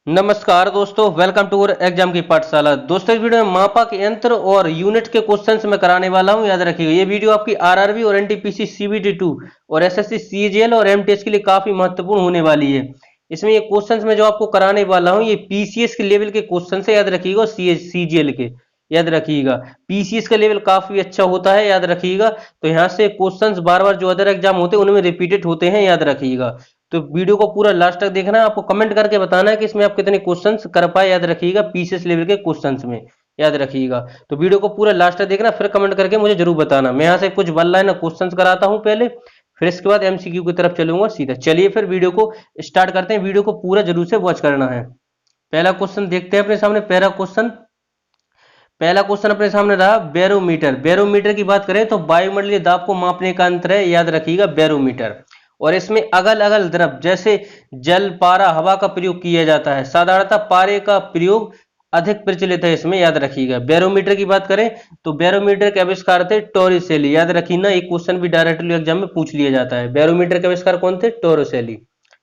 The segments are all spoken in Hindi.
नमस्कार दोस्तों, वेलकम टू अवर एग्जाम की पाठशाला। दोस्तों, इस वीडियो में मापक यंत्र और यूनिट के क्वेश्चंस मैं कराने वाला हूं। याद रखिएगा, ये वीडियो आपकी आरआरबी और एनटीपीसी सीबीटी 2 और एसएससी सीजीएल और एमटीएस के लिए काफी महत्वपूर्ण होने वाली है। इसमें ये क्वेश्चंस मैं जो आपको कराने वाला हूं, ये पीसीएस के लेवल के क्वेश्चन है। याद रखिएगा, सीजीएल के याद रखिएगा। पीसीएस का लेवल काफी अच्छा होता है, याद रखिएगा। तो यहाँ से क्वेश्चंस बार बार जो अदर एग्जाम होते हैं उनमें रिपीटेड होते हैं, याद रखिएगा। तो वीडियो को पूरा लास्ट तक देखना है। आपको कमेंट करके बताना है कि इसमें आप कितने क्वेश्चंस कर पाए, याद रखिएगा, पीसीएस लेवल के क्वेश्चंस में। याद रखिएगा, तो वीडियो को पूरा लास्ट तक देखना, फिर कमेंट करके मुझे जरूर बताना। मैं यहाँ से कुछ वन लाइन क्वेश्चंस कराता हूँ पहले, फिर इसके बाद एमसीक्यू की तरफ चलूंगा सीधा। चलिए फिर वीडियो को स्टार्ट करते हैं। वीडियो को पूरा जरूर से वॉच करना है। पहला क्वेश्चन देखते हैं अपने सामने। पहला क्वेश्चन अपने सामने रहा बैरोमीटर। बैरोमीटर की बात करें तो वायुमंडलीय दाब को मापने का यंत्र है, याद रखिएगा, बैरोमीटर। और इसमें अगल अगल द्रव जैसे जल, पारा, हवा का प्रयोग किया जाता है। साधारणतः पारे का प्रयोग अधिक प्रचलित है इसमें, याद रखिएगा। बैरोमीटर की बात करें तो बैरोमीटर के आविष्कार थे टोरिसेली। याद रखिए ना, एक क्वेश्चन भी डायरेक्टली एग्जाम में पूछ लिया जाता है। बैरोमीटर के आविष्कार कौन थे? टोरिसेली।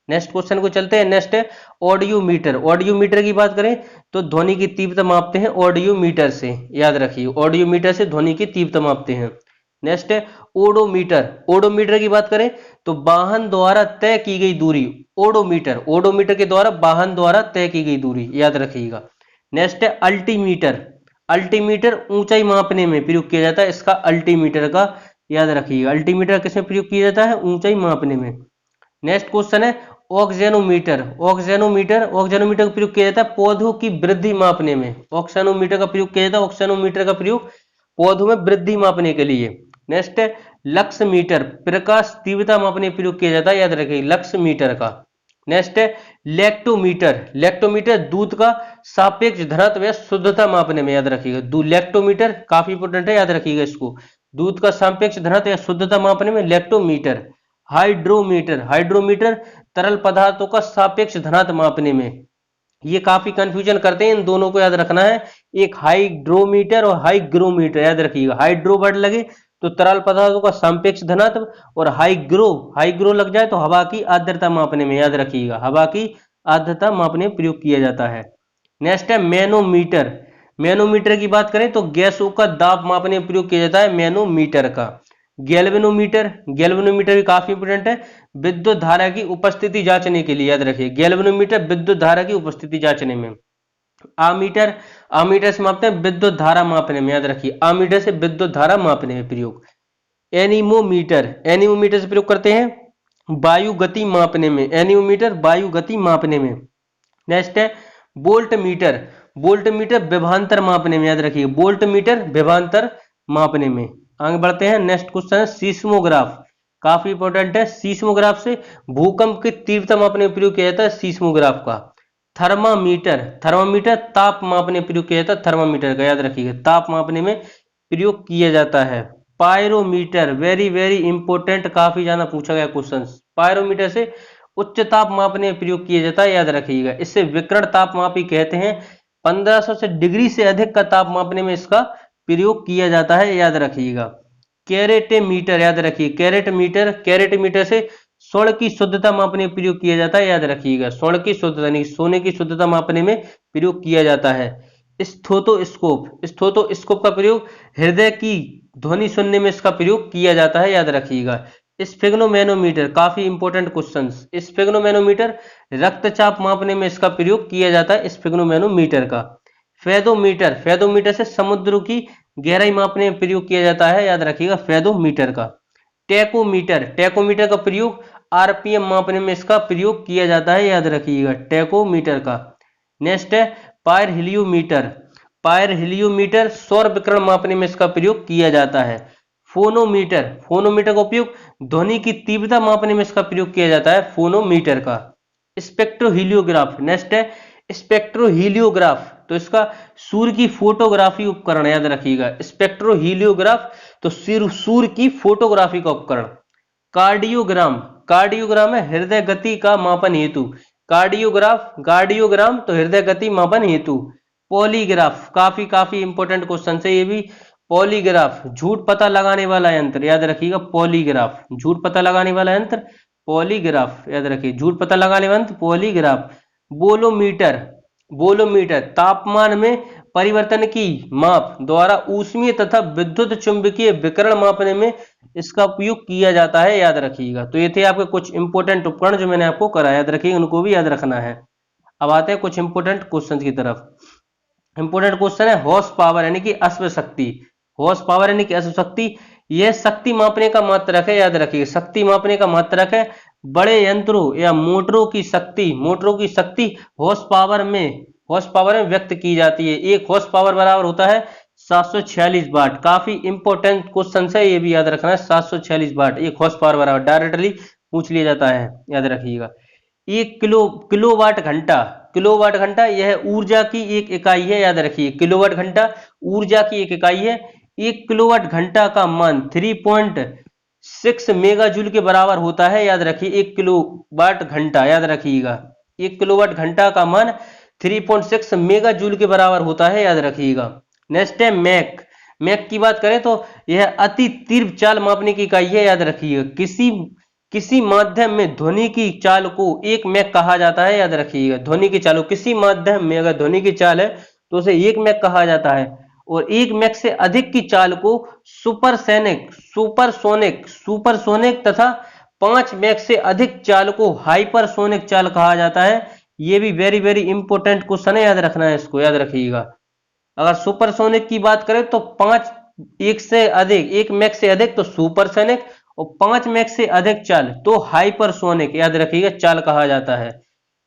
नेक्स्ट क्वेश्चन को चलते हैं। नेक्स्ट है ऑडियोमीटर। ऑडियोमीटर की बात करें तो ध्वनि की तीव्रता मापते हैं ऑडियोमीटर से, याद रखिए, ऑडियोमीटर से ध्वनि की तीव्रता मापते हैं। नेक्स्ट है ओडोमीटर। ओडोमीटर की बात करें तो वाहन द्वारा तय की गई दूरी। ओडोमीटर, ओडोमीटर के द्वारा वाहन द्वारा तय की गई दूरी, याद रखिएगा। नेक्स्ट है अल्टीमीटर। अल्टीमीटर ऊंचाई मापने में प्रयोग किया जाता है, इसका अल्टीमीटर का, याद रखिएगा। अल्टीमीटर किसमें प्रयोग किया जाता है? ऊंचाई मापने में। नेक्स्ट क्वेश्चन है ऑक्जेनोमीटर। ऑक्जेनोमीटर, ऑक्जेनोमीटर का प्रयोग किया जाता है पौधों की वृद्धि मापने में। ऑक्सेनोमीटर का प्रयोग किया जाता है, ऑक्सेनोमीटर का प्रयोग पौधों में वृद्धि मापने के लिए। नेक्स्ट है लक्स मीटर। प्रकाश तीव्रता मापने प्रयोग किया जाता है, याद रखिए, लक्स मीटर का। नेक्स्ट है लैक्टोमीटर। लैक्टोमीटर दूध का सापेक्ष घनत्व या शुद्धता मापने में, याद रखिएगा। लैक्टोमीटर काफी इंपोर्टेंट है, याद रखिएगा इसको। दूध का सापेक्ष घनत्व या शुद्धता मापने में लैक्टोमीटर। हाइड्रोमीटर। हाइड्रोमीटर तरल पदार्थों का सापेक्ष घनत्व मापने में। ये काफी कंफ्यूजन करते हैं, इन दोनों को याद रखना है। एक हाइड्रोमीटर और हाइग्रोमीटर, याद रखिएगा। हाइड्रो वर्ड लगे तो तरल पदार्थों का सापेक्ष घनत्व, और हाइग्रो, हाइग्रो लग जाए तो हवा की आर्द्रता मापने में, याद रखिएगा। हवा की आर्द्रता मापने में प्रयोग किया जाता है। नेक्स्ट है मैनोमीटर। मैनोमीटर की बात करें तो गैसों का दाब मापने में प्रयोग किया जाता है मैनोमीटर का। गैल्वेनोमीटर। गैल्वेनोमीटर भी काफी इंपोर्टेंट है, विद्युत धारा की उपस्थिति जांचने के लिए, याद रखिए। गैल्वेनोमीटर विद्युत धारा की उपस्थिति जांचने में। आमीटर। आमीटर से मापते हैं विद्युत धारा मापने में, याद रखिए। आमीटर से विद्युत धारा मापने में प्रयोग। एनीमोमीटर। एनीमोमीटर से प्रयोग करते हैं वायु गति मापने में। एनीमोमीटर वायु गति मापने में। नेक्स्ट है वोल्ट मीटर। वोल्ट मीटर विभवांतर मापने में, याद रखिए। वोल्ट मीटर विभवांतर मापने में। आगे बढ़ते हैं। नेक्स्ट क्वेश्चन है सीस्मोग्राफ। काफी इंपॉर्टेंट है। सीस्मोग्राफ से भूकंप की तीव्रता मापने में प्रयोग किया जाता है सीस्मोग्राफ का। थर्मामीटर। थर्मामीटर ताप मापने में प्रयोग किया जाता है थर्मामीटर का, याद रखिएगा। ताप मापने में प्रयोग किया जाता है। पायरोमीटर, वेरी वेरी इंपॉर्टेंट, काफी ज्यादा पूछा गया क्वेश्चन। पायरोमीटर से उच्च ताप मापने में प्रयोग किया जाता है, याद रखिएगा। इससे विकर्ण ताप मापी कहते हैं। 1500 से डिग्री से अधिक का ताप मापने में इसका प्रयोग किया जाता है, याद रखिएगा। कैरेटेमीटर, याद रखिए। कैरेटमीटर। कैरेटमीटर से स्वर्ण की शुद्धता मापने में प्रयोग किया जाता है, याद रखिएगा। स्वर्ण की शुद्धता नहीं, सोने की शुद्धता मापने में प्रयोग किया जाता है। स्टेथोस्कोप। स्टेथोस्कोप का प्रयोग हृदय की ध्वनि सुनने में इसका प्रयोग किया जाता है, याद रखिएगा। स्फिग्नोमैनोमीटर, काफी इंपोर्टेंट क्वेश्चन। स्फिग्नोमैनोमीटर रक्तचाप मापने में इसका प्रयोग किया जाता है, स्फिग्नोमैनोमीटर का। फेदोमीटर। फेदोमीटर से समुद्र की गहराई मापने में प्रयोग किया जाता है, याद रखिएगा, फेदोमीटर का। टेकोमीटर। टेकोमीटर का प्रयोग आरपीएम मापने में इसका प्रयोग किया जाता है, याद रखिएगा, टेकोमीटर का। नेक्स्ट है पायरहेलियोमीटर। पायरहेलियोमीटर सौर विकिरण मापने में इसका प्रयोग किया जाता है। फोनोमीटर। फोनोमीटर का उपयोग ध्वनि की तीव्रता मापने में इसका प्रयोग किया जाता है, फोनोमीटर का। स्पेक्ट्रोहीलियोग्राफ। नेक्स्ट है स्पेक्ट्रोहीलियोग्राफ, तो इसका सूर्य की फोटोग्राफी उपकरण, याद रखिएगा। स्पेक्ट्रोहीलियोग्राफ तो सूर्य की फोटोग्राफी का उपकरण। कार्डियोग्राम। कार्डियोग्राम है हृदय गति का मापन हेतु। कार्डियोग्राफ, कार्डियोग्राम तो हृदय गति मापन हेतु। पॉलीग्राफ, काफी काफी इंपोर्टेंट क्वेश्चन है ये भी। पॉलीग्राफ झूठ पता लगाने वाला यंत्र, याद रखिएगा। पॉलीग्राफ झूठ पता लगाने वाला यंत्र, पॉलीग्राफ, याद रखिए। झूठ पता लगाने वाला यंत्र पॉलीग्राफ। वोलोमीटर, वोलोमीटर तापमान में परिवर्तन की माप द्वारा ऊष्मीय तथा विद्युत चुंबकीय विकिरण मापने में इसका उपयोग किया जाता है, याद रखिएगा। तो ये थे आपके कुछ इंपोर्टेंट उपकरण जो मैंने आपको कराया, याद रखिएगा, उनको भी याद रखना है। अब आते हैं कुछ इंपोर्टेंट क्वेश्चन की तरफ। इंपोर्टेंट क्वेश्चन है हॉर्स पावर यानी कि अश्व शक्ति। हॉर्स पावर यानी कि अश्व शक्ति, यह शक्ति मापने का मात्रक है, याद रखिए, शक्ति मापने का मात्रक है। बड़े यंत्रों या मोटरों की शक्ति हॉर्स पावर में व्यक्त की जाती है। एक हॉर्स पावर बराबर होता है 746 वाट। काफी इंपॉर्टेंट क्वेश्चन है, ये भी याद रखना है। 746 वाट एक हॉर्स पावर बराबर डायरेक्टली पूछ लिया जाता है, याद रखिएगा। एक किलोवाट घंटा यह ऊर्जा की एक इकाई है, याद रखिए। किलोवाट घंटा ऊर्जा की एक इकाई है। एक किलोवाट घंटा का मान 3.6 मेगा जूल के बराबर होता है, याद रखिए। एक किलोवाट घंटा, याद रखिएगा, एक किलोवाट घंटा का मान 3.6 मेगा जूल के बराबर होता है, याद रखिएगा। नेक्स्ट है मैक। मैक की बात करें तो यह अति तीव्र चाल मापने की इकाई है, याद रखिएगा। किसी माध्यम में ध्वनि की चाल को एक मैक कहा जाता है, याद रखिएगा। ध्वनि की चाल, किसी माध्यम में अगर ध्वनि की चाल है तो उसे एक मैक कहा जाता है। और एक मैक से अधिक की चाल को सुपरसोनिक तथा 5 मैक से अधिक चाल को हाइपरसोनिक चाल कहा जाता है। ये भी वेरी वेरी इंपॉर्टेंट क्वेश्चन है, याद रखना है इसको, याद रखिएगा। अगर सुपरसोनिक की बात करें तो 1 मैक से अधिक तो सुपरसोनिक, और 5 मैक से अधिक चाल तो हाइपरसोनिक, याद रखिएगा, चाल कहा जाता है।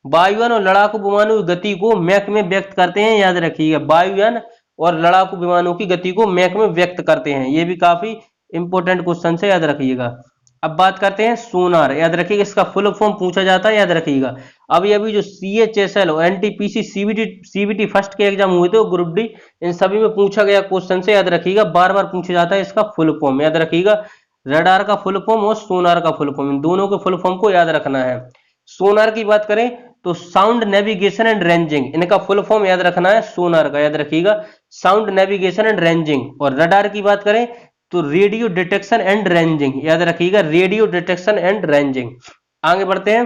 वायुयान और लड़ाकू विमानों की गति को मैक में व्यक्त करते हैं, याद रखिएगा। वायुयान और लड़ाकू विमानों की गति को मैक में व्यक्त करते हैं। ये भी काफी इंपॉर्टेंट क्वेश्चन है, याद रखिएगा। अब बात करते हैं सोनार, याद रखिएगा, इसका फुल फॉर्म पूछा जाता है, याद रखिएगा। अभी जो CHSL और NTPC CBT फर्स्ट के एग्जाम हुए थे, ग्रुप डी, इन सभी में पूछा गया क्वेश्चन से, याद रखिएगा। बार बार पूछा जाता है इसका फुल फॉर्म, याद रखिएगा। रडार का फुल फॉर्म और सोनार का फुल फॉर्म, इन दोनों के फुल फॉर्म को याद रखना है। सोनार की बात करें तो साउंड नेविगेशन एंड रेंजिंग, इनका फुल फॉर्म याद रखना है सोनार का, याद रखिएगा, साउंड नेविगेशन एंड रेंजिंग। और रडार की बात करें तो रेडियो डिटेक्शन एंड रेंजिंग, याद रखिएगा, रेडियो डिटेक्शन एंड रेंजिंग। आगे बढ़ते हैं,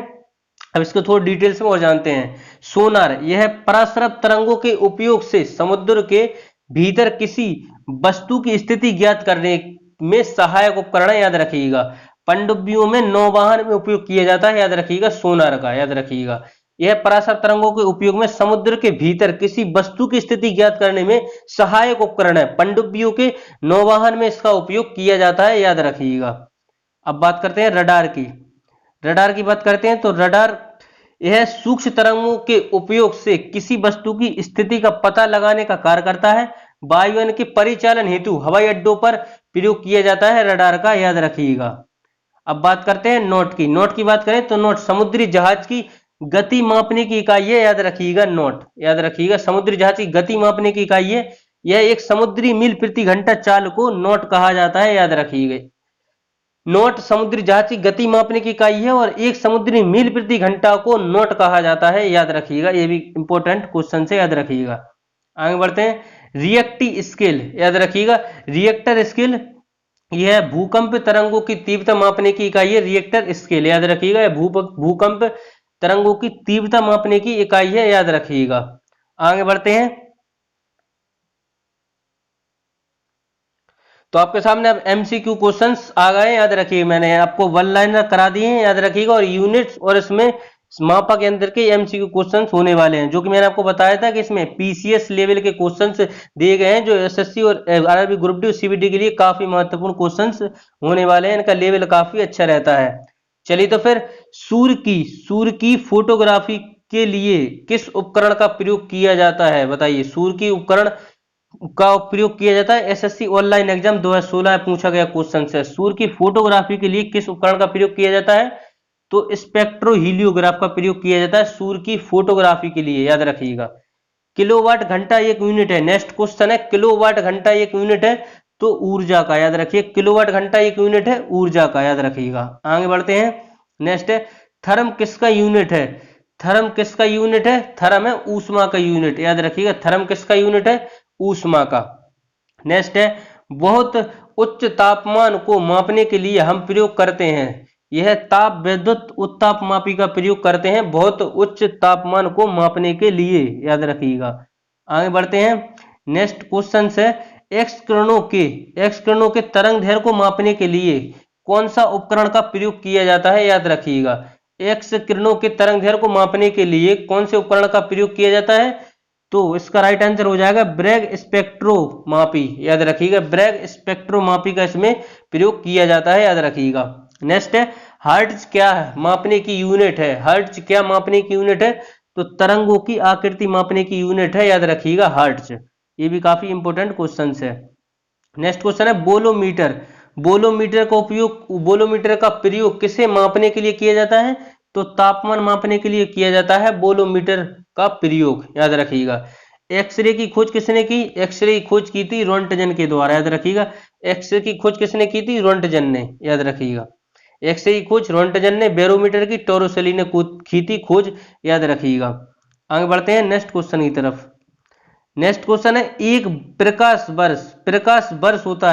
अब इसको थोड़ी डिटेल्स में और जानते हैं। सोनार यह पराश्रव तरंगों के उपयोग से समुद्र के भीतर किसी वस्तु की स्थिति ज्ञात करने में सहायक उपकरण है, याद रखिएगा। पनडुब्बियों में, नौवाहन में उपयोग किया जाता है, याद रखिएगा, सोनार का, याद रखिएगा। यह पराश्रव तरंगों के उपयोग में समुद्र के भीतर किसी वस्तु की स्थिति ज्ञात करने में सहायक उपकरण है। पनडुब्बियों के, नौवाहन में इसका उपयोग किया जाता है, याद रखिएगा। अब बात करते हैं रडार की। रडार की बात करते हैं तो रडार यह सूक्ष्म तरंगों के उपयोग से किसी वस्तु की स्थिति का पता लगाने का कार्य करता है। वायुयान के परिचालन हेतु हवाई अड्डों पर प्रयोग किया जाता है रडार का, याद रखिएगा। अब बात करते हैं नॉट की। नॉट की बात करें तो नॉट समुद्री जहाज की गति मापने की इकाई है, याद रखिएगा। नॉट, याद रखिएगा, समुद्री जहाज की गति मापने की इकाई है। यह एक समुद्री मील प्रति घंटा चाल को नॉट कहा जाता है, याद रखिएगा। नॉट समुद्री जहाज की गति मापने की इकाई है और एक समुद्री मील प्रति घंटा को नॉट कहा जाता है, याद रखिएगा। ये भी इंपॉर्टेंट क्वेश्चन से, याद रखिएगा। आगे बढ़ते हैं, रिएक्टिव स्केल, याद रखिएगा। रिएक्टर स्केल यह भूकंप तरंगों की तीव्रता मापने की इकाई है। रिएक्टर स्केल, याद रखिएगा, भूकंप तरंगों की तीव्रता मापने की इकाई है, याद रखिएगा। आगे बढ़ते हैं, तो आपके सामने अब MCQ क्वेश्चंस आ गए, याद रखिए। मैंने आपको वन लाइनर करा दिए हैं, याद रखिएगा, और यूनिट्स और इसमें मापा के अंदर के MCQ क्वेश्चंस होने वाले हैं, जो कि मैंने आपको बताया था कि इसमें PCS लेवल के क्वेश्चंस दिए गए हैं, जो SSC और RRB ग्रुप डी और CBT के लिए काफी महत्वपूर्ण क्वेश्चंस होने वाले हैं। इनका लेवल काफी अच्छा रहता है। चलिए, तो फिर सूर्य की फोटोग्राफी के लिए किस उपकरण का प्रयोग किया जाता है, बताइए। सूर्य की उपकरण का प्रयोग किया जाता है। SSC ऑनलाइन एग्जाम 2016 में पूछा गया क्वेश्चन है। सूर्य की फोटोग्राफी के लिए किस उपकरण का प्रयोग किया जाता है, तो स्पेक्ट्रोहीलियोग्राफ का प्रयोग किया जाता है सूर्य की फोटोग्राफी के लिए, याद रखिएगा। किलोवाट घंटा एक यूनिट है। नेक्स्ट क्वेश्चन है, किलोवाट घंटा एक यूनिट है तो ऊर्जा का, याद रखिए। किलोवाट घंटा एक यूनिट है ऊर्जा का, याद रखिएगा। आगे बढ़ते हैं, नेक्स्ट है, थर्म किसका यूनिट है। थर्म किसका यूनिट है, थर्म है ऊष्मा का यूनिट, याद रखिएगा। थर्म किसका यूनिट है, ऊष्मा का। नेक्स्ट है, बहुत उच्च तापमान को मापने के लिए हम प्रयोग करते हैं यह ताप विद्युत उत्तापमापी का प्रयोग करते हैं बहुत उच्च तापमान को मापने के लिए, याद रखिएगा। आगे बढ़ते हैं। नेक्स्ट क्वेश्चन है, एक्स किरणों के तरंग दैर्घ्य को मापने के लिए कौन सा उपकरण का प्रयोग किया जाता है, याद रखिएगा। एक्स किरणों के तरंग दैर्घ्य को मापने के लिए कौन से उपकरण का प्रयोग किया जाता है, तो इसका राइट आंसर हो जाएगा ब्रैग स्पेक्ट्रोमापी, याद रखिएगा। ब्रैग स्पेक्ट्रोमापी का इसमें प्रयोग किया जाता है, याद रखिएगा। नेक्स्ट है, हर्ट्ज क्या है मापने की यूनिट है, हर्ट्ज क्या मापने की यूनिट है, तो तरंगों की आकृति मापने की यूनिट है, याद रखिएगा हर्ट्ज। ये भी काफी इंपॉर्टेंट क्वेश्चन है। नेक्स्ट क्वेश्चन है, बोलोमीटर का प्रयोग किसे मापने के लिए किया जाता है, तो तापमान मापने के लिए किया जाता है बोलोमीटर का प्रयोग, याद रखिएगा। एक्सरे की खोज किसने की, एक्सरे की खोज की थी रोंटगन के द्वारा, याद रखिएगा। एक्सरे की खोज किसने की थी, रोंटगन ने, याद रखिएगा। एक्सरे की खोज रोंटगन ने, बैरोमीटर की टोरोसेली ने की थी खोज, याद रखिएगा। आगे बढ़ते हैं नेक्स्ट क्वेश्चन की तरफ। नेक्स्ट क्वेश्चन है, एक प्रकाश वर्ष होता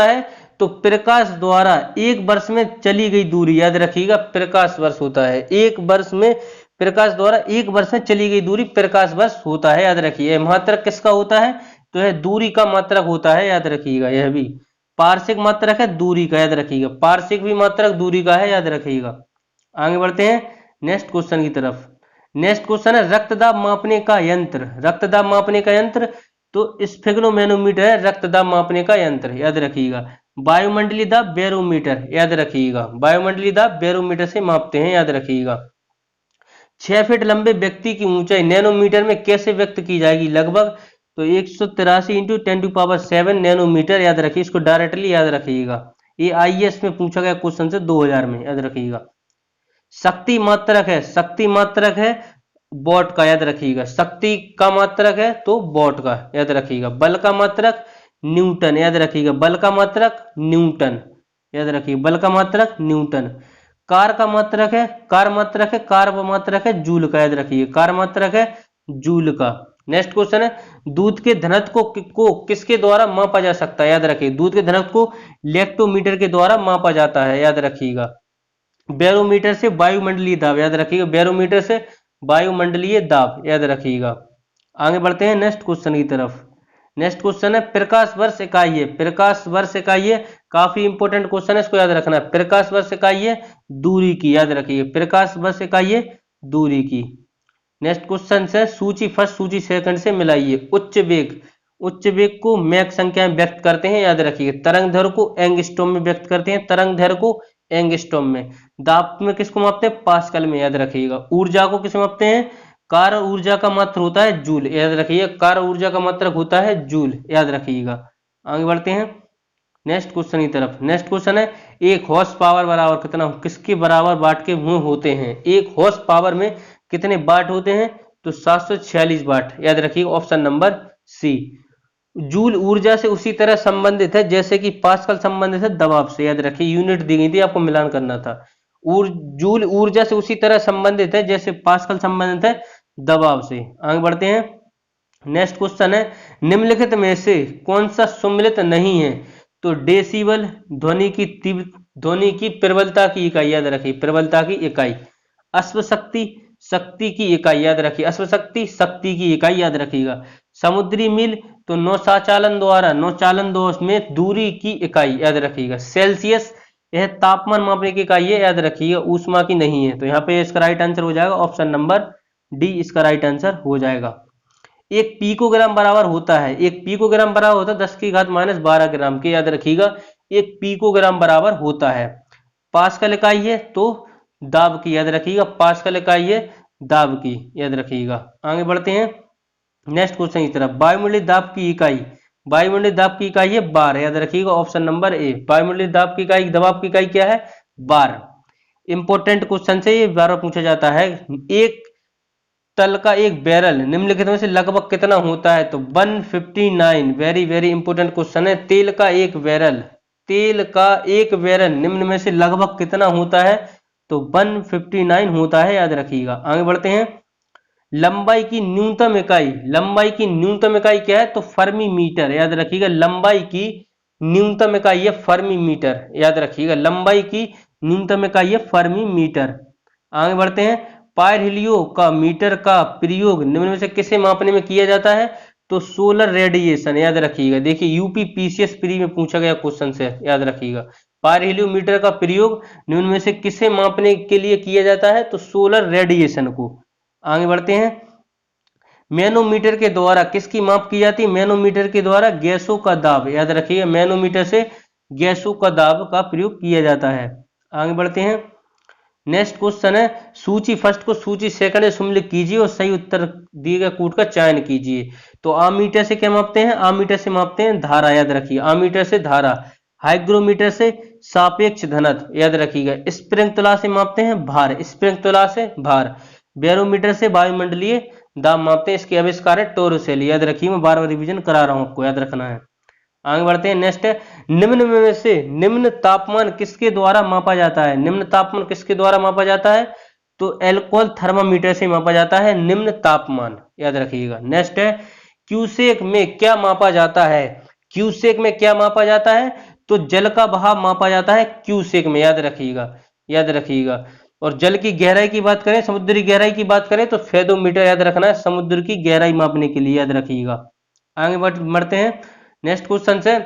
है तो प्रकाश द्वारा एक वर्ष में चली गई दूरी, याद रखिएगा। प्रकाश वर्ष होता है एक वर्ष में, प्रकाश द्वारा एक वर्ष में चली गई दूरी प्रकाश वर्ष होता है, याद रखिए। मात्रक किसका होता है, तो यह दूरी का मात्रक होता है, याद रखिएगा। यह भी पार्शिक मात्रक है दूरी का, याद रखिएगा। पार्शिक भी मात्रक दूरी का है, याद रखिएगा। आगे बढ़ते हैं नेक्स्ट क्वेश्चन की तरफ। नेक्स्ट क्वेश्चन है, रक्तदाब मापने का यंत्र, तो स्फिग्नोमेनोमीटर है रक्तदाब मापने का यंत्र, याद रखिएगा। वायुमंडलीय दाब बैरोमीटर, याद रखिएगा। वायुमंडलीय दाब बैरोमीटर से मापते हैं, याद रखिएगा। 6 फीट लंबे व्यक्ति की ऊंचाई नैनोमीटर में कैसे व्यक्त की जाएगी, लगभग, तो 183 इंटू 10⁷ नैनोमीटर, याद रखिए। इसको डायरेक्टली याद रखिएगा, ये आईएएस में पूछा गया क्वेश्चन से 2000 में, याद रखिएगा। शक्ति मात्रक है वॉट का, याद रखिएगा। शक्ति का मात्रक है तो वॉट का, याद रखिएगा। बल का मात्रक न्यूटन, याद रखिएगा। बल का मात्रक न्यूटन, याद रखिए। बल का मात्रक न्यूटन। कार मात्रक है जूल का, याद रखिए। कार मात्रक है जूल का। नेक्स्ट क्वेश्चन है, दूध के घनत्व को किसके द्वारा मापा जा सकता है, याद रखिए। दूध के घनत्व को लैक्टोमीटर के द्वारा मापा जाता है, याद रखिएगा। बैरोमीटर से वायुमंडलीय दाब, याद रखिएगा। बैरोमीटर से वायुमंडलीय दाब, याद रखिएगा। आगे बढ़ते हैं नेक्स्ट क्वेश्चन की तरफ। नेक्स्ट क्वेश्चन है, प्रकाश वर्ष इकाई है, काफी इंपॉर्टेंट क्वेश्चन है, इसको याद रखना है। प्रकाश वर्ष इकाई है दूरी की, याद रखिए। प्रकाश वर्ष इकाई है दूरी की। नेक्स्ट क्वेश्चन है, सूची फर्स्ट सूची सेकंड से मिलाइए। उच्च वेग को मैक संख्या में व्यक्त करते हैं, याद रखिए। तरंग दैर्घ्य को एंगस्ट्रॉम में व्यक्त करते हैं, तरंग दैर्घ्य को एंगस्ट्रॉम में। दाब में किसको मापते हैं, पास्कल में, याद रखिएगा। ऊर्जा को किस मापते हैं, कार्य ऊर्जा का मात्रक होता है जूल, याद रखिए। कार्य ऊर्जा का मात्रक होता है जूल, याद रखिएगा। आगे बढ़ते हैं नेक्स्ट क्वेश्चन की तरफ। नेक्स्ट क्वेश्चन है, एक हॉर्स पावर बराबर कितना, किसके बराबर वाट के हुए होते हैं। एक हॉर्स पावर में कितने वाट होते हैं, तो 746 वाट, याद रखिए। Option number C. जूल ऊर्जा से उसी तरह संबंधित है जैसे कि पास्कल संबंधित है दबाव से, याद रखिए। यूनिट दी गई थी, आपको मिलान करना था। जूल ऊर्जा से उसी तरह संबंधित है जैसे पास्कल संबंधित है दबाव से। आगे बढ़ते हैं नेक्स्ट क्वेश्चन है, निम्नलिखित में से कौन सा सम्मिलित नहीं है, तो डेसिबल ध्वनि की प्रबलता की इकाई, याद रखिए। प्रबलता की इकाई। अश्व शक्ति की इकाई, याद रखिए। अश्व शक्ति की इकाई, याद रखिएगा। समुद्री मील, तो नौचालन दोष में दूरी की इकाई, याद रखिएगा। सेल्सियस, यह तापमान मापने की इकाई है, याद रखिएगा। ऊष्मा की नहीं है, तो यहाँ पे इसका राइट आंसर हो जाएगा ऑप्शन नंबर डी, इसका राइट आंसर हो जाएगा। एक पिकोग्राम बराबर होता है 10⁻12 ग्राम के, याद रखिएगा। एक पिकोग्राम बराबर होता है। पास्कल इकाई है तो दाब की, याद रखिएगा। पास्कल इकाई है दाब की, याद रखिएगा। आगे बढ़ते हैं नेक्स्ट क्वेश्चन की तरफ। वायुमंडलीय दाब की इकाई है बार, याद रखिएगा। Option number A. वायुमंडलीय दाब की इकाई, दबाव की इकाई क्या है, बार। इंपॉर्टेंट क्वेश्चन से ये बार पूछा जाता है। एक तल का एक बैरल निम्नलिखित में से लगभग कितना होता है, तो 159। वेरी वेरी इंपॉर्टेंट क्वेश्चन है। तेल का एक बैरल निम्न में से लगभग कितना होता है, तो 159 होता है, याद रखिएगा। आगे बढ़ते हैं। लंबाई की न्यूनतम इकाई क्या है, तो फर्मी मीटर, याद रखिएगा। लंबाई की न्यूनतम इकाई है फर्मी मीटर, याद रखिएगा, लंबाई की न्यूनतम इकाई है फर्मी मीटर। आगे बढ़ते हैं, पायरहिलियो का मीटर का प्रयोग निम्न में से किसे मापने में किया जाता है? तो सोलर रेडिएशन, याद रखिएगा। देखिए यूपी पीसीएस प्री में पूछा गया क्वेश्चन से, याद रखिएगा। पायरहिलियोमीटर का प्रयोग निम्न में से किसे मापने के लिए किया जाता है? तो सोलर रेडिएशन को। आगे बढ़ते हैं, मैनोमीटर के द्वारा किसकी माप की जाती है? मैनोमीटर के द्वारा गैसों का दाब, याद रखिएगा, मैनोमीटर से गैसों का दाब का प्रयोग किया जाता है। आगे बढ़ते हैं, नेक्स्ट क्वेश्चन है, सूची फर्स्ट को सूची सेकंड सम्मिलित कीजिए और सही उत्तर दिए गए कूट का चयन कीजिए। तो आमीटर से क्या मापते हैं? आमीटर से मापते हैं धारा, याद रखिए, आमीटर से धारा। हाइग्रोमीटर से सापेक्ष घनत्व, याद रखिएगा। स्प्रिंग तुला से मापते हैं भार, स्प्रिंग तुला से भार। बैरोमीटर से वायुमंडलीय दाब मापते हैं, इसके आविष्कार है टोरोसेल, याद रखिए, मैं बार बार रिवीजन करा रहा हूं, आपको याद रखना है। आगे बढ़ते हैं, नेक्स्ट है, निम्न में से निम्न तापमान किसके द्वारा मापा जाता है? निम्न तापमान किसके द्वारा मापा जाता है? तो एल्कोहल थर्मामीटर से मापा जाता है निम्न तापमान, याद रखिएगा। नेक्स्ट है, क्यूसेक में क्या मापा जाता है? क्यूसेक में क्या मापा जाता है? तो जल का बहाव मापा जाता है क्यूसेक में, याद रखिएगा, याद रखिएगा। और जल की गहराई की बात करें, समुद्री गहराई की बात करें तो फेदोमीटर, याद रखना है, समुद्र की गहराई मापने के लिए, याद रखिएगा। आगे बढ़ते हैं, नेक्स्ट क्वेश्चन से,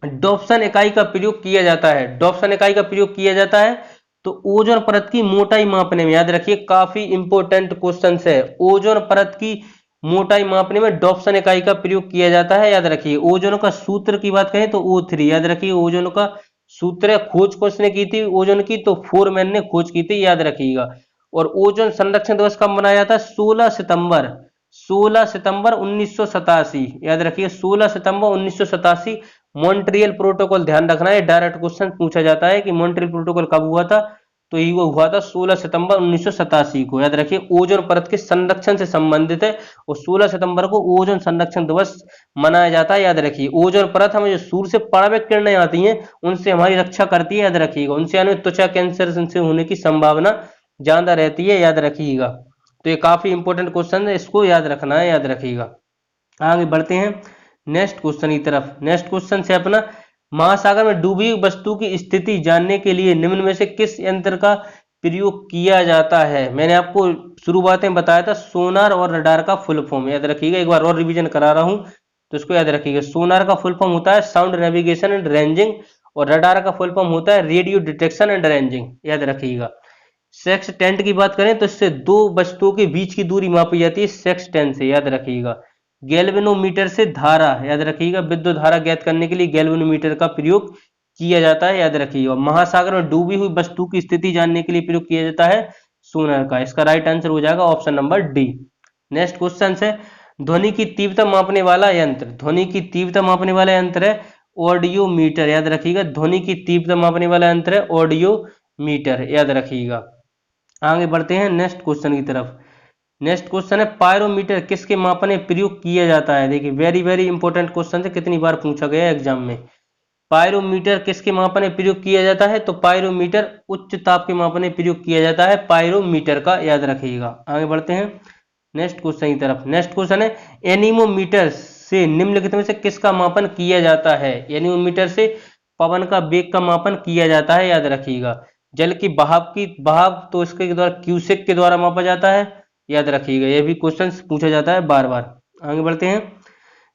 डॉप्सन इकाई का प्रयोग किया जाता है, डॉप्सन इकाई का प्रयोग किया जाता है तो ओजोन परत की मोटाई मापने में, याद रखिए, काफी इंपोर्टेंट क्वेश्चन है। ओजोन परत की मोटाई मापने में डॉप्सन इकाई का प्रयोग किया जाता है, याद रखिए। ओजोन का सूत्र की बात करें तो O3, याद रखिए, ओजोन का सूत्र, खोज किसने की थी ओजोन की? तो फोरमैन ने खोज की थी, याद रखिएगा। और ओजोन संरक्षण दिवस कब मनाया जाता है? 16 सितंबर, 16 सितंबर 1987, याद रखिए, 16 सितंबर 1987। मॉन्ट्रियल प्रोटोकॉल, ध्यान रखना है, डायरेक्ट क्वेश्चन पूछा जाता है कि मॉन्ट्रियल प्रोटोकॉल कब हुआ था? तो ये हुआ था 16 सितंबर 1987 को, याद रखिए। ओजोन परत के संरक्षण से संबंधित है और 16 सितंबर को ओजोन संरक्षण दिवस मनाया जाता है, याद रखिए। ओजोन परत हमें जो सूर्य से पराबैंगनी किरणें आती हैं उनसे हमारी रक्षा करती है, याद रखिएगा। उनसे हमें त्वचा कैंसर से होने की संभावना ज्यादा रहती है, याद रखिएगा। तो ये काफी इंपॉर्टेंट क्वेश्चन है, इसको याद रखना है, याद रखिएगा। आगे बढ़ते हैं नेक्स्ट क्वेश्चन की तरफ। नेक्स्ट क्वेश्चन से अपना, महासागर में डूबी वस्तु की स्थिति जानने के लिए निम्न में से किस यंत्र का प्रयोग किया जाता है? मैंने आपको शुरुआत में बताया था सोनार और रडार का फुल फॉर्म, याद रखिएगा, एक बार और रिवीजन करा रहा हूं तो इसको याद रखिएगा। सोनार का फुल फॉर्म होता है साउंड नेविगेशन एंड रेंजिंग और रडार का फुल फॉर्म होता है रेडियो डिटेक्शन एंड रेंजिंग, याद रखिएगा। सेक्सटेंट की बात करें तो इससे दो वस्तुओं के बीच की दूरी मापी जाती है सेक्सटेंट से, याद रखिएगा। गैल्वेनोमीटर से धारा, याद रखिएगा, विद्युत धारा ज्ञात करने के लिए गैल्वेनोमीटर का प्रयोग किया जाता है, याद रखिएगा। महासागर में डूबी हुई वस्तु की स्थिति जानने के लिए प्रयोग किया जाता है सोनार का। इसका राइट आंसर हो जाएगा option number D. Next question है, ध्वनि की तीव्रता मापने वाला यंत्र, ध्वनि की तीव्रता मापने वाला यंत्र है ऑडियोमीटर, याद रखिएगा। ध्वनि की तीव्रता मापने वाला यंत्र है ऑडियोमीटर, याद रखिएगा। आगे बढ़ते हैं नेक्स्ट क्वेश्चन की तरफ। नेक्स्ट क्वेश्चन है, पायरोमीटर किसके मापने प्रयोग किया जाता है? देखिए वेरी वेरी इंपॉर्टेंट क्वेश्चन है, कितनी बार पूछा गया एग्जाम में। पायरोमीटर किसके मापने प्रयोग किया जाता है? तो पायरोमीटर उच्च ताप के मापने प्रयोग किया जाता है पायरोमीटर का, याद रखिएगा। आगे बढ़ते हैं नेक्स्ट क्वेश्चन की तरफ। नेक्स्ट क्वेश्चन है, एनीमोमीटर से निम्नलिखित में से किसका मापन किया जाता है? एनीमोमीटर से पवन का वेग का मापन किया जाता है, याद रखिएगा। जल की बहाव तो इसके द्वारा क्यूसेक के द्वारा मापा जाता है, याद रखिएगा। यह भी क्वेश्चन पूछा जाता है बार बार। आगे बढ़ते हैं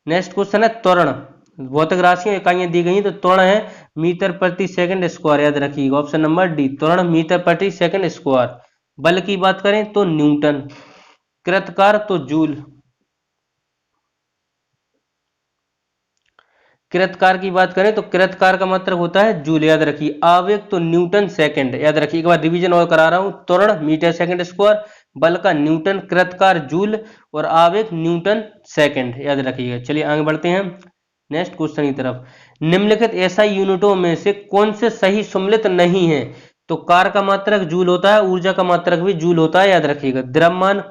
नेक्स्ट क्वेश्चन है, त्वरण। भौतिक राशियां इकाइयां दी गई हैं तो त्वरण है मीटर प्रति सेकंड स्क्वायर, याद रखिएगा, ऑप्शन नंबर डी, त्वरण मीटर प्रति सेकंड स्क्वायर। बल की बात करें तो न्यूटन, कृतकार तो जूल, कृतकार की बात करें तो कृतकार का मतलब होता है जूल, याद रखिए। आवेग तो न्यूटन सेकंड, याद रखिए, एक बार रिवीजन और करा रहा हूं। त्वरण मीटर सेकंड स्क्वायर, बल का न्यूटन, कृतकार जूल और आवेग न्यूटन सेकंड, याद रखिएगा। चलिए आगे बढ़ते हैं नेक्स्ट क्वेश्चन की तरफ। निम्नलिखित एसआई यूनिटों में से कौन से सही सम्मिलित नहीं है? तो कार का मात्रक जूल होता है, ऊर्जा का मात्रक भी जूल होता है, याद रखिएगा। द्रव्यमान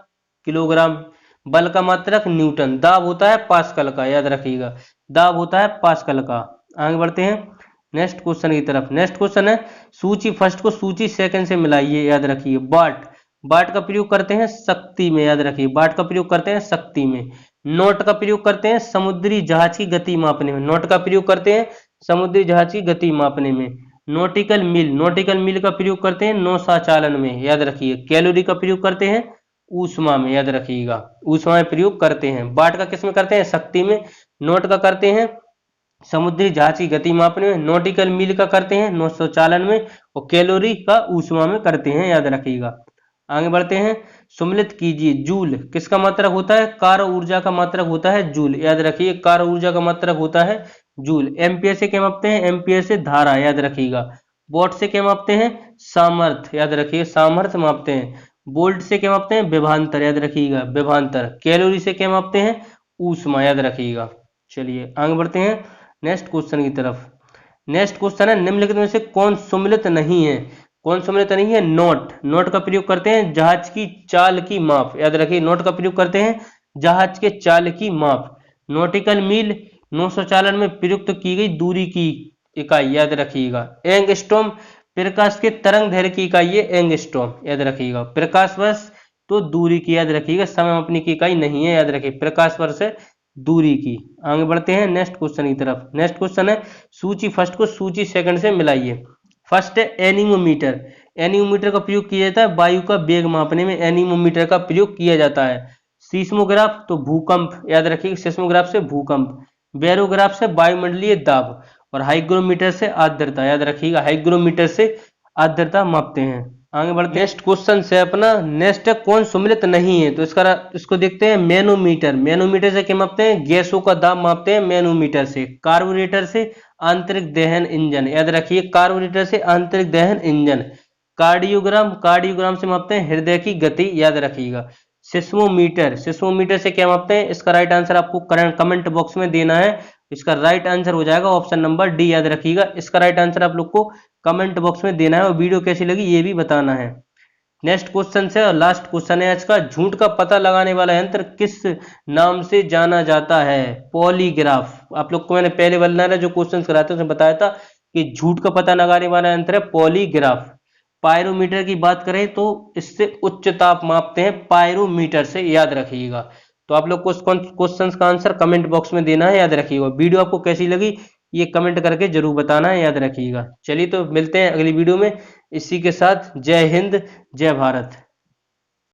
किलोग्राम, बल का मात्रक न्यूटन, दाब होता है पास्कल का, याद रखिएगा, दाब होता है पास्कल का। आगे बढ़ते हैं नेक्स्ट क्वेश्चन की तरफ। नेक्स्ट क्वेश्चन है, सूची फर्स्ट को सूची सेकंड से मिलाइए, याद रखिए। वाट, वाट का प्रयोग करते हैं शक्ति में, याद रखिए, वाट का प्रयोग करते हैं शक्ति में। नॉट का प्रयोग करते हैं समुद्री जहाज की गति मापने में, नॉट का प्रयोग करते हैं समुद्री जहाज की गति मापने में। नॉटिकल मील, नॉटिकल मील का प्रयोग करते हैं नौका चालन में, याद रखिए। कैलोरी का प्रयोग करते हैं ऊष्मा में, याद रखिएगा, ऊष्मा में प्रयोग करते हैं। वाट का किस में करते हैं? शक्ति में। नोट का करते हैं समुद्री जहाज की गति मापने में। नॉटिकल मील का करते हैं नौका चालन में। और कैलोरी का ऊष्मा में करते हैं, याद रखिएगा। आगे बढ़ते हैं। सम्मिलित कीजिए। जूल किसका मात्रक होता है? कार्य ऊर्जा का मात्रक होता है जूल, याद रखिए। कार्य ऊर्जा का मात्रक होता है जूल। एम्पियर से क्या मापते हैं? एम्पियर से धारा, याद रखिएगा। वॉट से क्या मापते हैं? सामर्थ्य, याद रखिए, सामर्थ्य मापते हैं। वोल्ट से क्या मापते हैं? विभवांतर, याद रखिएगा, विभवांतर। कैलोरी से क्या मापते हैं? ऊष्मा, याद रखिएगा। चलिए आगे बढ़ते हैं नेक्स्ट क्वेश्चन की तरफ। नेक्स्ट क्वेश्चन है, निम्नलिखित में से कौन सम्मिलित नहीं है? कौन सम्मिलित नहीं है? नोट। नोट का प्रयोग करते हैं जहाज की चाल की माप, याद रखिए। नोट का प्रयोग करते हैं जहाज के चाल की माप। नॉटिकल मील नौका चालन में प्रयुक्त की गई दूरी की इकाई, याद रखिएगा। एंगस्ट्रॉम प्रकाश के तरंग दैर्घ्य की इकाई है एंगस्ट्रॉम, याद रखिएगा। प्रकाश वर्ष तो दूरी की, याद रखिएगा, समय मापने की इकाई नहीं है, याद रखिए। प्रकाश वर्ष है दूरी की। आगे बढ़ते हैं नेक्स्ट क्वेश्चन की तरफ। नेक्स्ट क्वेश्चन है, सूची फर्स्ट को सूची सेकंड से मिलाइए। फर्स्ट है एनीमोमीटर। एनीमोमीटर का प्रयोग किया जाता है वायु का वेग मापने में, एनीमोमीटर का प्रयोग किया जाता है। सीस्मोग्राफ तो भूकंप, याद रखिए, सीस्मोग्राफ से भूकंप। बैरोग्राफ से वायुमंडलीय दाब। और हाइग्रोमीटर से आर्द्रता, याद रखिएगा, हाइग्रोमीटर से आर्द्रता मापते हैं। आगे बढ़ते हैं नेक्स्ट क्वेश्चन से अपना। नेक्स्ट है, कौन सम्मिलित नहीं है? तो इसको देखते हैं। मैनोमीटर। मैनोमीटर से क्या मापते हैं? गैसों का दाब मापते हैं मैनोमीटर से। कार्बोरेटर से आंतरिक दहन इंजन, याद रखिए, कार्बोरेटर से आंतरिक दहन इंजन। कार्डियोग्राम, कार्डियोग्राम से मापते हैं हृदय की गति, याद रखिएगा। सिस्मोमीटर, सिस्मोमीटर से क्या मापते हैं? इसका राइट आंसर आपको कमेंट बॉक्स में देना है। इसका राइट आंसर हो जाएगा ऑप्शन नंबर डी, याद रखिएगा। इसका राइट आंसर आप लोग को कमेंट बॉक्स में देना है और वीडियो कैसी लगी ये भी बताना है। नेक्स्ट क्वेश्चन से और लास्ट क्वेश्चन है आज का। झूठ का पता लगाने वाला यंत्र किस नाम से जाना जाता है? पॉलीग्राफ। आप लोग को मैंने पहले वाला जो क्वेश्चन कराए थे उसमें बताया था कि झूठ का पता लगाने वाला यंत्र है पॉलीग्राफ। पायरोमीटर की बात करें तो इससे उच्च ताप मापते हैं पायरोमीटर से, याद रखिएगा। तो आप लोग को क्वेश्चन का आंसर कमेंट बॉक्स में देना है, याद रखिएगा। वीडियो आपको कैसी लगी ये कमेंट करके जरूर बताना है, याद रखिएगा। चलिए तो मिलते हैं अगली वीडियो में। इसी के साथ जय हिंद, जय भारत।